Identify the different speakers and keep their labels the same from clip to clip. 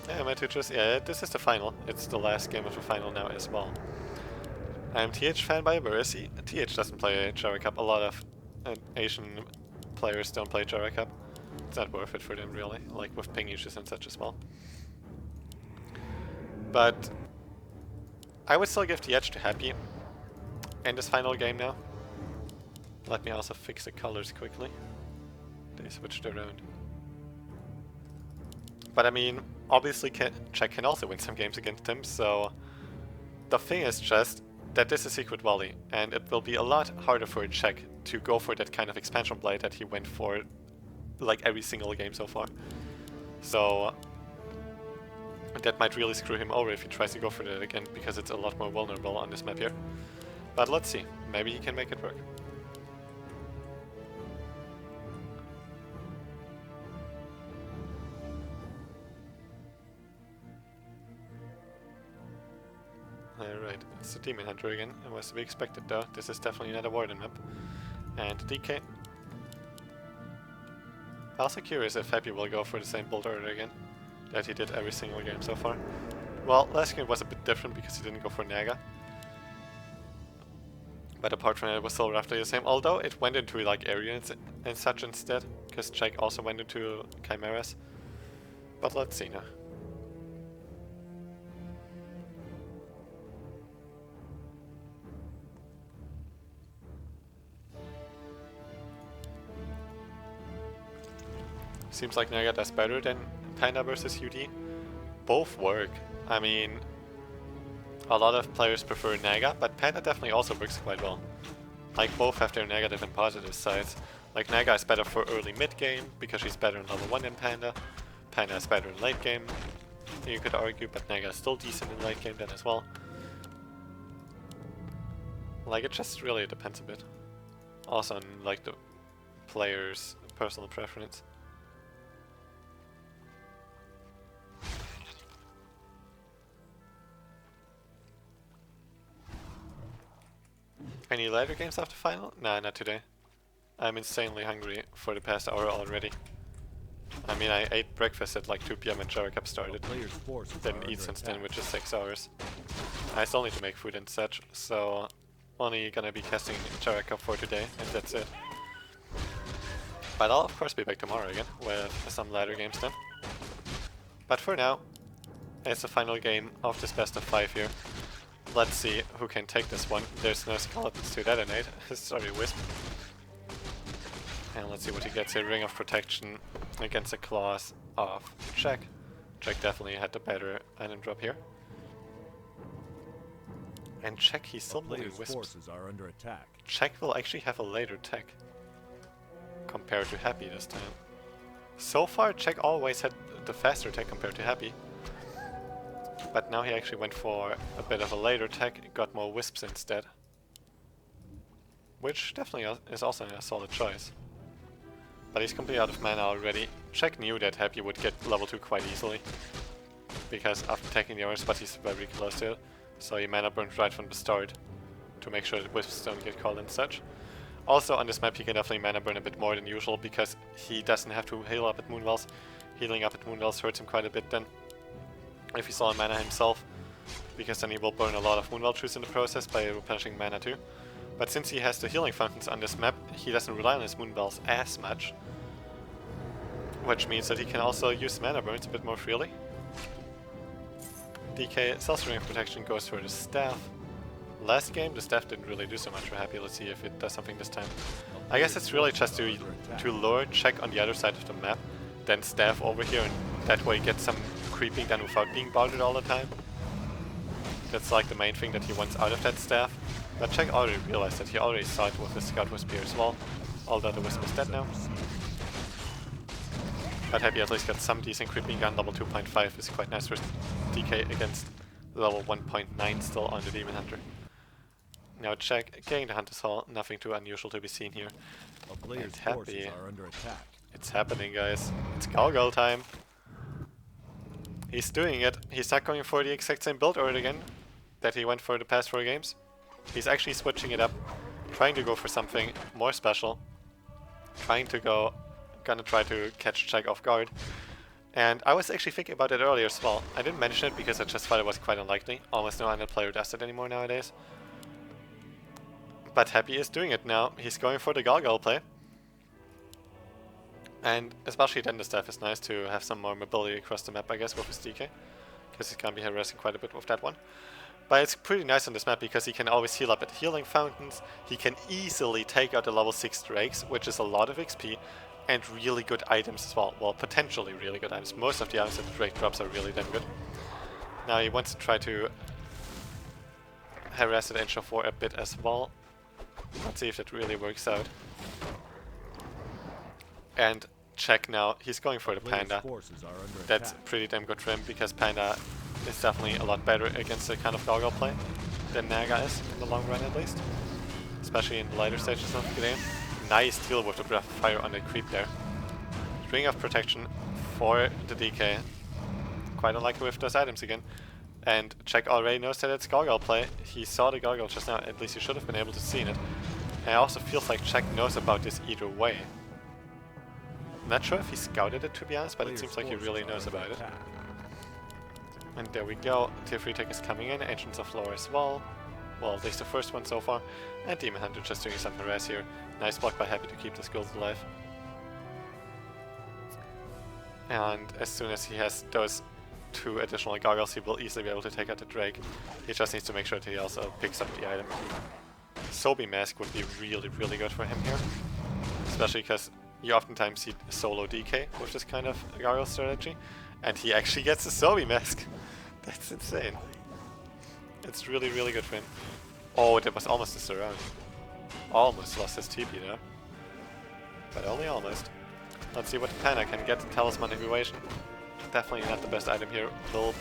Speaker 1: Yeah, my teachers. Yeah, this is the final. It's the last game of the final now as well. I'm TH fan by birth. TH doesn't play Gera Cup. A lot of Asian players don't play Gera Cup. It's not worth it for them really, like with ping issues and such as well. But I would still give the edge to Happy in this final game now. Let me also fix the colors quickly. They switched around. But I mean, obviously Czech can also win some games against him, so the thing is just that this is Secret Valley, and it will be a lot harder for a Czech to go for that kind of expansion play that he went for like every single game so far. So that might really screw him over if he tries to go for that again, because it's a lot more vulnerable on this map here. But let's see, maybe he can make it work. Alright, it's the Demon Hunter again. It was to be expected though. This is definitely not a Warden map. And DK. Also curious if Happy will go for the same build order again that he did every single game so far. Well, last game was a bit different because he didn't go for Naga. But apart from that, it was still roughly the same. Although it went into like areas and such instead, because Czech also went into Chimeras. But let's see now. Seems like Naga does better than Panda versus UD. Both work. I mean, a lot of players prefer Naga, but Panda definitely also works quite well. Like, both have their negative and positive sides. Like, Naga is better for early mid game, because she's better in level 1 than Panda. Panda is better in late game, you could argue, but Naga is still decent in late game then as well. Like, it just really depends a bit. Also on, like, the player's personal preference. Any later games after final? Nah, not today. I'm insanely hungry for the past hour already. I mean, I ate breakfast at like 2 PM when Gera Cup started. Didn't eat since then, which is 6 hours. I still need to make food and such, so only gonna be casting Gera Cup for today, and that's it. But I'll of course be back tomorrow again, with some later games then. But for now, it's the final game of this best of 5 here. Let's see who can take this one. There's no skeletons to detonate. Sorry, Wisp. And let's see what he gets here. Ring of Protection against the claws of Czech. Czech definitely had the better item drop here. And Czech, he's still playing Wisps. Czech will actually have a later tech compared to Happy this time. So far, Czech always had the faster tech compared to Happy. But now he actually went for a bit of a later tech, got more Wisps instead. Which definitely is also a solid choice. But he's completely out of mana already. Czech knew that Happy would get level 2 quite easily, because after taking the orange spot he's very close to it. So he mana burned right from the start to make sure that Wisps don't get called and such. Also on this map he can definitely mana burn a bit more than usual, because he doesn't have to heal up at Moonwells. Healing up at Moonwells hurts him quite a bit then, if he's on mana himself, because then he will burn a lot of Moonwell Truths in the process by replenishing mana too. But since he has the healing fountains on this map, he doesn't rely on his Moonwells as much, which means that he can also use mana burns a bit more freely. DK Celestial Ring of Protection goes for the staff. Last game the staff didn't really do so much for Happy. Let's see if it does something this time. I guess it's really just to lure Czech on the other side of the map, then staff over here, and that way get some creeping done without being bothered all the time. That's like the main thing that he wants out of that staff. But Czech already realized that. He already saw it with the Scout Wisp here as well, although the Wisp is dead now. But Happy at least got some decent creeping gun. Level 2.5 is quite nice for DK against level 1.9 still on the Demon Hunter. Now Czech getting the Hunter's Hall, nothing too unusual to be seen here. And Happy, it's happening guys, it's Galgal time. He's doing it. He's not going for the exact same build order again that he went for the past 4 games. He's actually switching it up, trying to go for something more special, gonna try to catch Czech off guard. And I was actually thinking about it earlier as well. I didn't mention it because I just thought it was quite unlikely. Almost no other player does it anymore nowadays. But Happy is doing it now. He's going for the Gargoyle play. And especially then the staff is nice to have some more mobility across the map, I guess, with his DK. Because he's going to be harassing quite a bit with that one. But it's pretty nice on this map because he can always heal up at healing fountains. He can easily take out the level 6 drakes, which is a lot of XP. And really good items as well. Well, potentially really good items. Most of the items that the drake drops are really damn good. Now he wants to try to harass the Angel 4 a bit as well. Let's see if that really works out. And check now, he's going for the Panda. That's pretty damn good for him because Panda is definitely a lot better against the kind of Gargoyle play than Naga is, in the long run at least. Especially in the later stages of the game. Nice deal with the Breath of Fire on the creep there. Ring of Protection for the DK. Quite unlikely with those items again. And Check already knows that it's Gargoyle play. He saw the Gargoyle just now, at least he should have been able to see it. And it also feels like Check knows about this either way. I'm not sure if he scouted it, to be honest, but it seems like he really knows about it. And there we go, tier 3 tech is coming in, Ancients of Lore as well. Well, at least the first one so far. And Demon Hunter just doing some harass here. Nice block by Happy to keep the skills alive. And as soon as he has those 2 additional Gargoyles, he will easily be able to take out the Drake. He just needs to make sure that he also picks up the item. Sobi Mask would be really, really good for him here. Especially because you oftentimes see solo DK with this kind of Gargoyle strategy. And he actually gets a Sobi Mask. That's insane. It's really, really good for him. Oh, that was almost a surround. Almost lost his TP there. But only almost. Let's see what the Panda can get. Talisman Evaluation. Definitely not the best item here. Will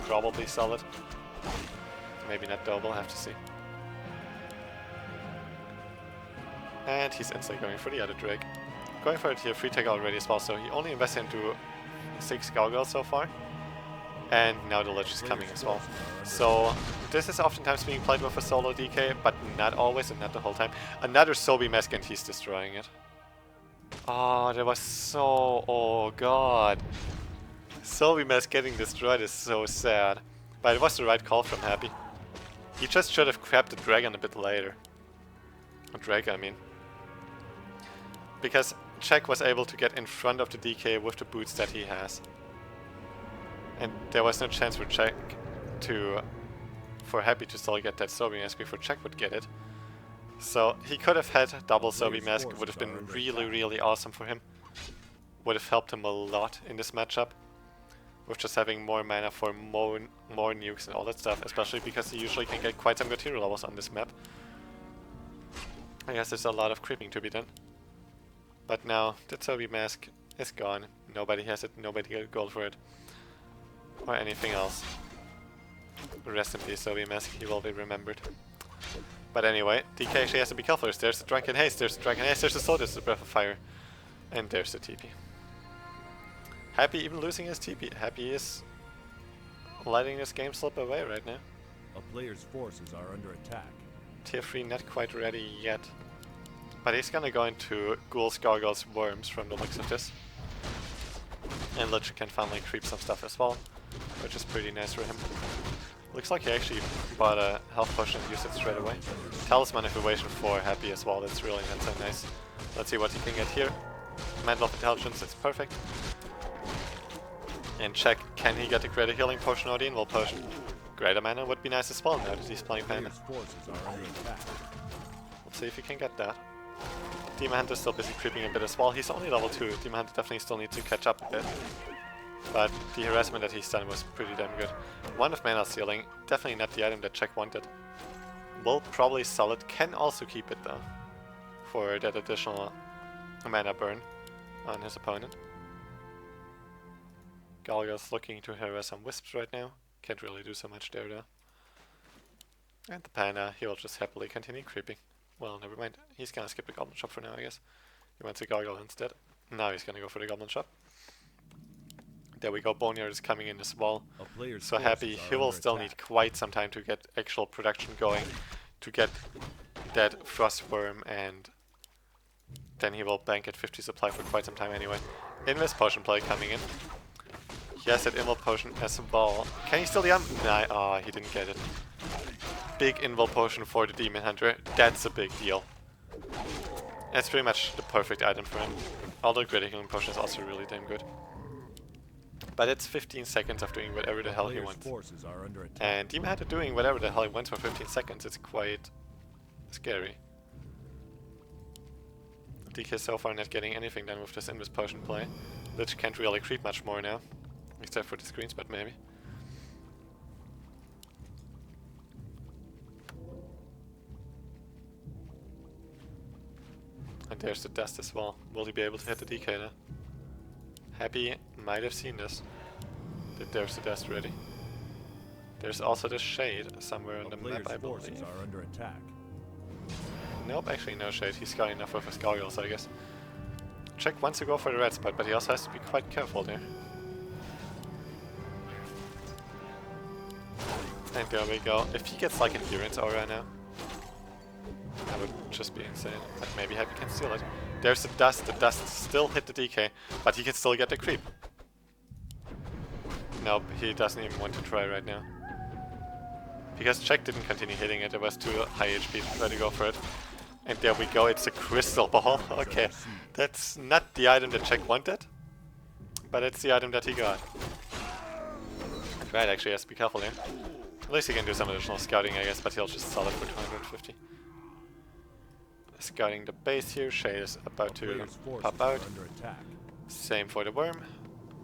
Speaker 1: probably sell it. Maybe not though, we'll have to see. And he's instantly going for the other Drake. Going for a tier 3 tag already as well, so he only invested into 6 Gargoyles so far. And now the Lich is coming as well. So this is oftentimes being played with a solo DK, but not always and not the whole time. Another Sobi Mask and he's destroying it. Oh, that was so... oh god. Sobi Mask getting destroyed is so sad. But it was the right call from Happy. He just should have grabbed the dragon a bit later. Or Drake, I mean. Because Check was able to get in front of the DK with the boots that he has. And there was no chance for Check to... for Happy to still get that Sobi Mask before Check would get it. So he could have had double Sobi Mask, it would have been really, really awesome for him. Would have helped him a lot in this matchup. With just having more mana for more nukes and all that stuff, especially because he usually can get quite some good hero levels on this map. I guess there's a lot of creeping to be done. But now, the Sobi Mask is gone. Nobody has it, nobody got gold for it. Or anything else. Rest in peace, Sobi Mask, he will be remembered. But anyway, DK actually has to be careful. There's the Drunken Haste, there's the Drunken Haste, there's the Sword, there's the Breath of Fire. And there's the TP. Happy even losing his TP. Happy is letting this game slip away right now.
Speaker 2: A player's forces are under attack.
Speaker 1: Tier 3 not quite ready yet. But he's gonna go into Ghouls, Gargoyles, Worms from the looks of this. And Lich can finally creep some stuff as well, which is pretty nice for him. Looks like he actually bought a health potion and used it straight away. Talisman Evaluation for Happy as well, that's really not so nice. Let's see what he can get here. Mantle of Intelligence, that's perfect. And Check, can he get a Greater Healing Potion or the Invul Potion? Greater Mana would be nice as well now that he's playing Panda. Let's see if he can get that. Demon Hunter is still busy creeping a bit as well. He's only level 2. Demon Hunter definitely still needs to catch up a bit. But the harassment that he's done was pretty damn good. One of Mana Sealing, definitely not the item that Check wanted. Will probably sell it, can also keep it though. For that additional mana burn on his opponent. Galga's looking to harass some Wisps right now. Can't really do so much there though. And the Panda, he will just happily continue creeping. Well, never mind. He's gonna skip the Goblin Shop for now, I guess. He wants a Gargoyle instead. Now he's gonna go for the Goblin Shop. There we go, Boneyard is coming in as well. So Happy, he will still need quite some time to get actual production going. To get that Frostworm, and then he will bank at 50 supply for quite some time anyway. Invis Potion play coming in. He has that invul potion as well. Can he steal the Nah, oh, he didn't get it. Big invul potion for the Demon Hunter. That's a big deal. That's pretty much the perfect item for him. Although critical potion is also really damn good. But it's 15 seconds of doing whatever the hell he wants.
Speaker 2: Forces are under attack.
Speaker 1: And Demon Hunter doing whatever the hell he wants for 15 seconds, it's quite scary. DK so far not getting anything done with this Invis potion play. Lich can't really creep much more now. Except for the screen spot maybe. And there's the dust as well. Will he be able to hit the DK now? Happy might have seen this. That there's the dust ready. There's also the shade somewhere on the map, I believe.
Speaker 2: Forces are under attack.
Speaker 1: Nope, actually no shade. He's got enough with his goggles, I guess. Check wants to go for the red spot, but he also has to be quite careful there. And there we go. If he gets like endurance aura now, that would just be insane. But maybe Happy can steal it. There's the dust. The dust still hit the DK, but he can still get the creep. Nope, he doesn't even want to try right now. Because Check didn't continue hitting it, it was too high HP to try to go for it. And there we go, it's a crystal ball. Okay, that's not the item that Check wanted, but it's the item that he got. Right, actually has to be careful here. At least he can do some additional scouting, I guess, but he'll just sell it for 250. Scouting the base here, Shade is about to pop out. Same for the worm.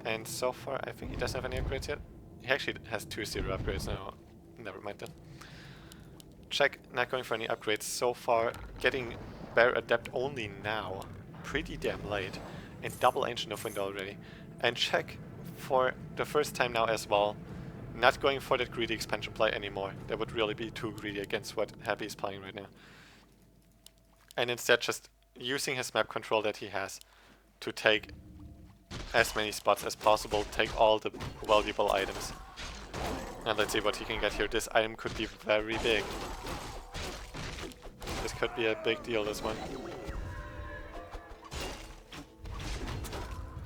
Speaker 1: And so far, I think he doesn't have any upgrades yet. He actually has 2 0 upgrades now. Never mind then. Check, not going for any upgrades so far. Getting Bear Adept only now. Pretty damn late. And double Ancient of Wind already. And Check, for the first time now as well, not going for that greedy expansion play anymore. That would really be too greedy against what Happy is playing right now. And instead just using his map control that he has to take as many spots as possible, take all the valuable items. And let's see what he can get here. This item could be very big. This could be a big deal, this one.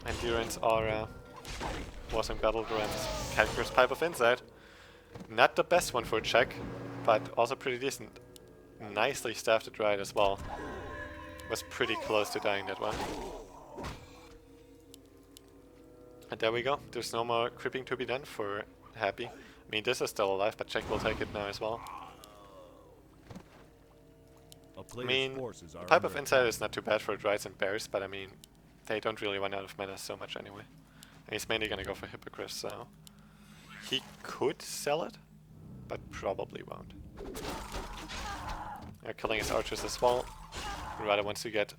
Speaker 1: Endurance Aura. Awesome Battlegrounds. Calculus Pipe of Insight. Not the best one for a check, but also pretty decent. Nicely staffed it right as well. Was pretty close to dying that one. And there we go. There's no more creeping to be done for Happy. I mean, this is still alive, but Check will take it now as well. I mean, Pipe of Insight is not too bad for Drides and Bears, but I mean, they don't really run out of mana so much anyway. And he's mainly gonna go for Hippogriff, so he could sell it, but probably won't. Killing his archers as well. He rather wants to get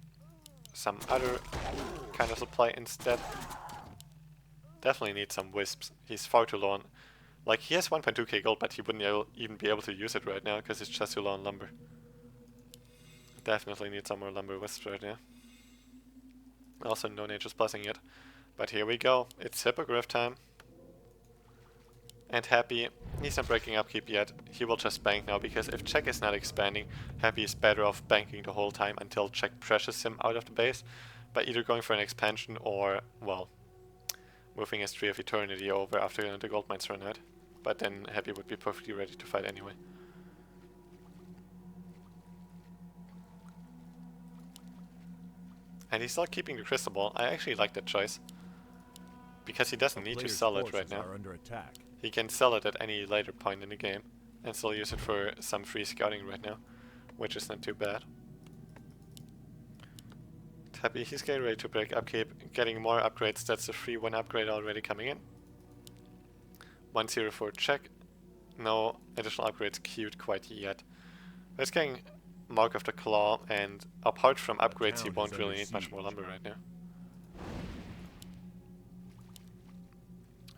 Speaker 1: some other kind of supply instead. Definitely needs some wisps. He's far too low on... Like, he has 1.2k gold, but he wouldn't even be able to use it right now, because it's just too low on lumber. Definitely need some more lumber wisps right now. Also, no Nature's Blessing yet. But here we go. It's Hippogriff time. And Happy, he's not breaking upkeep yet. He will just bank now, because if Check is not expanding, Happy is better off banking the whole time until Check pressures him out of the base, by either going for an expansion or, well, moving his Tree of Eternity over after the gold mines run out. But then Happy would be perfectly ready to fight anyway. And he's not keeping the Crystal Ball. I actually like that choice. Because he doesn't need to sell it right now. He can sell it at any later point in the game and still use it for some free scouting right now, which is not too bad. Happy, he's getting ready to break upkeep, getting more upgrades. That's a free 1 upgrade already coming in. 1-0 for Check. No additional upgrades queued quite yet. Let's getting Mark of the Claw, and apart from upgrades, he won't really need much more lumber right now.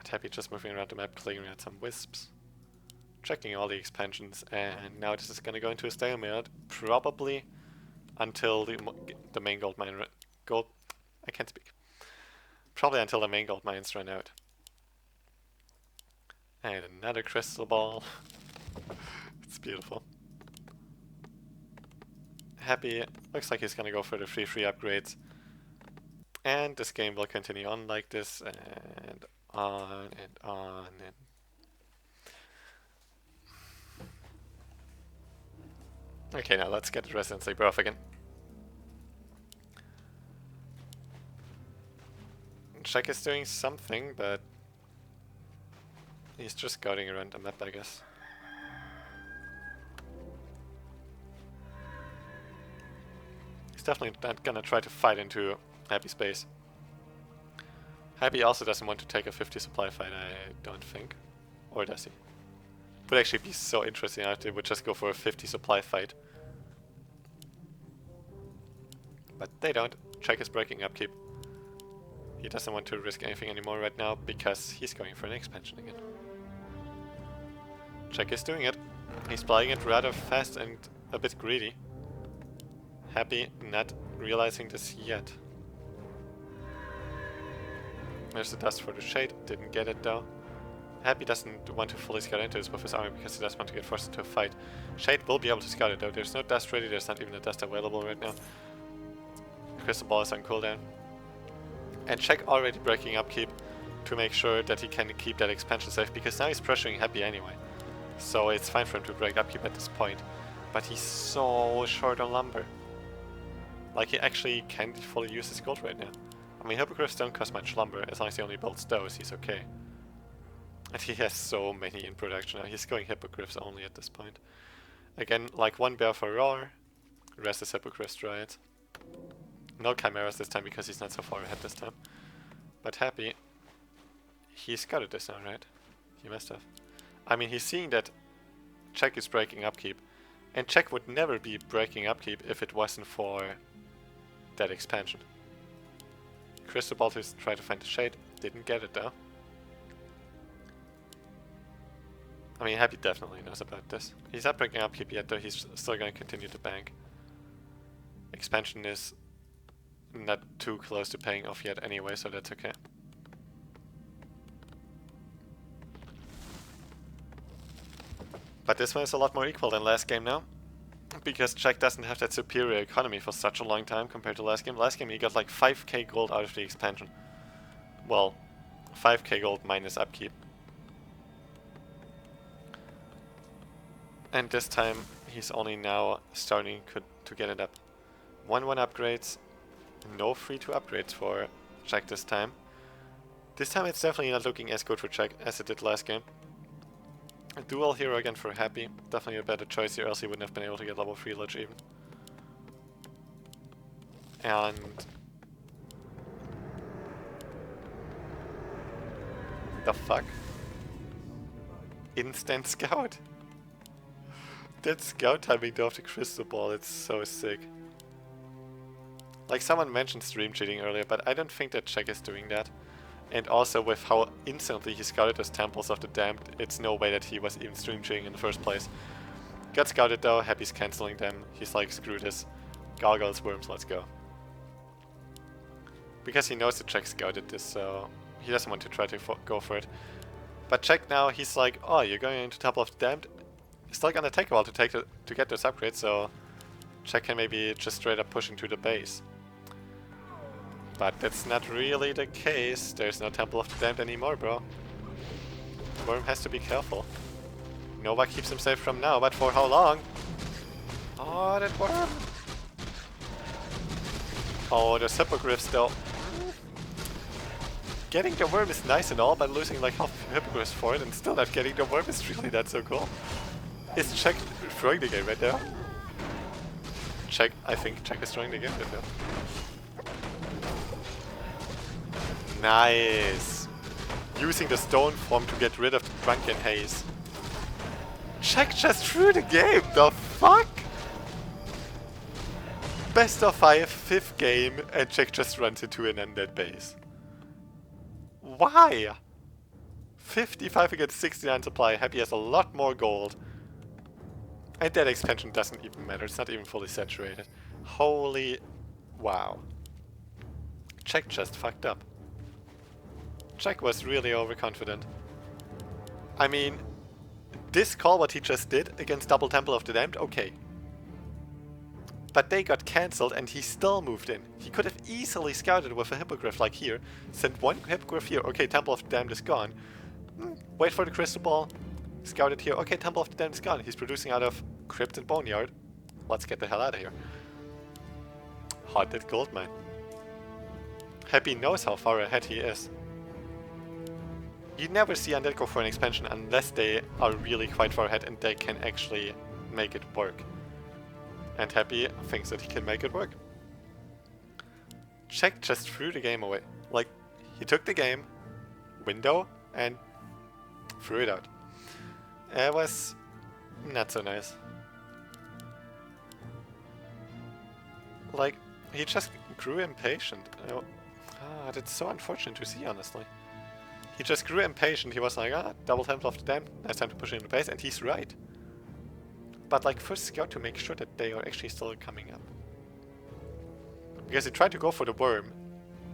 Speaker 1: Happy just moving around the map, clearing out some wisps, checking all the expansions, and now this is gonna go into a stalemate, probably until the main gold mine I can't speak. Probably until the main gold mines run out. And another crystal ball. It's beautiful. Happy, looks like he's gonna go for the free upgrades. And this game will continue on like this, and on and on and... Okay, now let's get Residence Labor off again. Czech is doing something, but he's just scouting around the map, I guess. He's definitely not gonna try to fight into Happy space. Happy also doesn't want to take a 50 supply fight, I don't think. Or does he? Would actually be so interesting if they would just go for a 50 supply fight. But they don't. Czech is breaking upkeep. He doesn't want to risk anything anymore right now because he's going for an expansion again. Czech is doing it. He's playing it rather fast and a bit greedy. Happy not realizing this yet. There's the dust for the shade, didn't get it though. Happy doesn't want to fully scout into this with his army because he doesn't want to get forced into a fight. Shade will be able to scout it though, there's no dust ready, there's not even a dust available right now. Crystal Ball is on cooldown. And Czech already breaking upkeep to make sure that he can keep that expansion safe because now he's pressuring Happy anyway. So it's fine for him to break upkeep at this point. But he's so short on lumber. Like he actually can't fully use his gold right now. I mean, Hippogriffs don't cost much lumber, as long as he only builds those, he's okay. And he has so many in production now, he's going Hippogriffs only at this point. Again, like one bear for roar, rest is Hippogriffs Dryads. No Chimeras this time because he's not so far ahead this time. But Happy, he's got it this now, right? He must have. I mean, he's seeing that Czech is breaking upkeep. And Czech would never be breaking upkeep if it wasn't for that expansion. Crystal Ball to try to find the shade, didn't get it though. I mean, Happy definitely knows about this. He's not breaking upkeep yet though, he's still going to continue to bank. Expansion is not too close to paying off yet anyway, so that's okay. But this one is a lot more equal than last game now. Because Czech doesn't have that superior economy for such a long time compared to last game. Last game he got like 5k gold out of the expansion. Well, 5k gold minus upkeep. And this time he's only now starting to get it up. 1-1 upgrades. No free 2 upgrades for Czech this time. This time it's definitely not looking as good for Czech as it did last game. A dual hero again for Happy. Definitely a better choice here, else he wouldn't have been able to get level 3 Lich even. And... the fuck? Instant scout! That scout timing though of the Crystal Ball, it's so sick. Like someone mentioned stream cheating earlier, but I don't think that Czech is doing that. And also with how instantly he scouted those Temples of the Damned, it's no way that he was even stream cheating in the first place. Got scouted though, Happy's cancelling them. He's like, screw this. Gargoyles, Worms, let's go. Because he knows that Czech scouted this, so he doesn't want to try to go for it. But Czech now, he's like, oh, you're going into Temple of the Damned? It's still gonna take a while to get those upgrades, so Czech can maybe just straight up push into the base. But that's not really the case. There's no Temple of the Damned anymore, bro. Worm has to be careful. Nova keeps him safe from now, but for how long? Oh, that worm! Oh, the Hippogriffs though. Getting the worm is nice and all, but losing like half Hippogriffs for it and still not getting the worm is really not so cool. Is Czech throwing the game right now? I think Czech is throwing the game right now. Nice! Using the stone form to get rid of the drunken haze. Czech just threw the game, the fuck? Best of 5, 5th game, and Czech just runs into an undead base. Why? 55 against 69 supply, Happy has a lot more gold. And that expansion doesn't even matter, it's not even fully saturated. Holy wow. Czech just fucked up. Czech was really overconfident. I mean, this call what he just did against Double Temple of the Damned, okay. But they got cancelled and he still moved in. He could have easily scouted with a hippogriff like here. Sent one hippogriff here. Okay, Temple of the Damned is gone. Wait for the crystal ball. Scout it here. Okay, Temple of the Damned is gone. He's producing out of Crypt and Boneyard. Let's get the hell out of here. Haunted Goldmine. Happy knows how far ahead he is. You never see Undead go for an expansion unless they are really quite far ahead and they can actually make it work. And Happy thinks that he can make it work. Check just threw the game away. Like, he took the game, window, and threw it out. It was not so nice. Like, he just grew impatient. That's so unfortunate to see, honestly. He just grew impatient. He was like, double Temple of the Damned, nice time to push it into base, and he's right. But like, first scout to make sure that they are actually still coming up. Because he tried to go for the worm,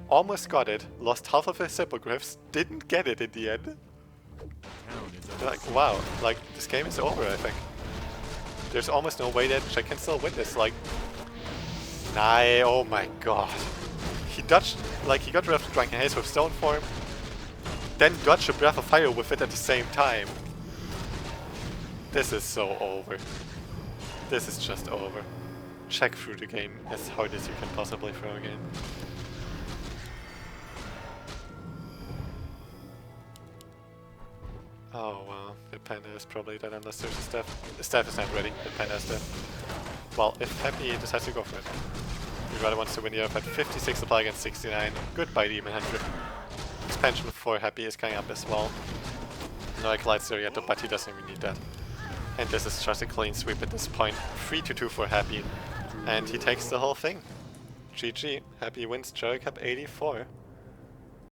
Speaker 1: almost got it, lost half of his hippogriffs, didn't get it in the end. Like, wow, like, this game is over, I think. There's almost no way that Jack can still win this, like... Nah, oh my god. He dodged, like, he got rid of the Drunken Haze with Stone Form, then dodged a Breath of Fire with it at the same time. This is so over. This is just over. Check through the game as hard as you can possibly throw a game. Oh wow, the Panda is probably dead unless there's a staff. The staff is not ready, the Panda is dead. Well, if Happy decides to go for it. He rather wants to win the other fight. 56 supply against 69. Goodbye, Demon Hunter. Expansion for Happy is coming up as well. No Acolytes there yet, but he doesn't even need that. And this is just a clean sweep at this point. 3-2 for Happy. And he takes the whole thing. GG. Happy wins Gera Cup 84.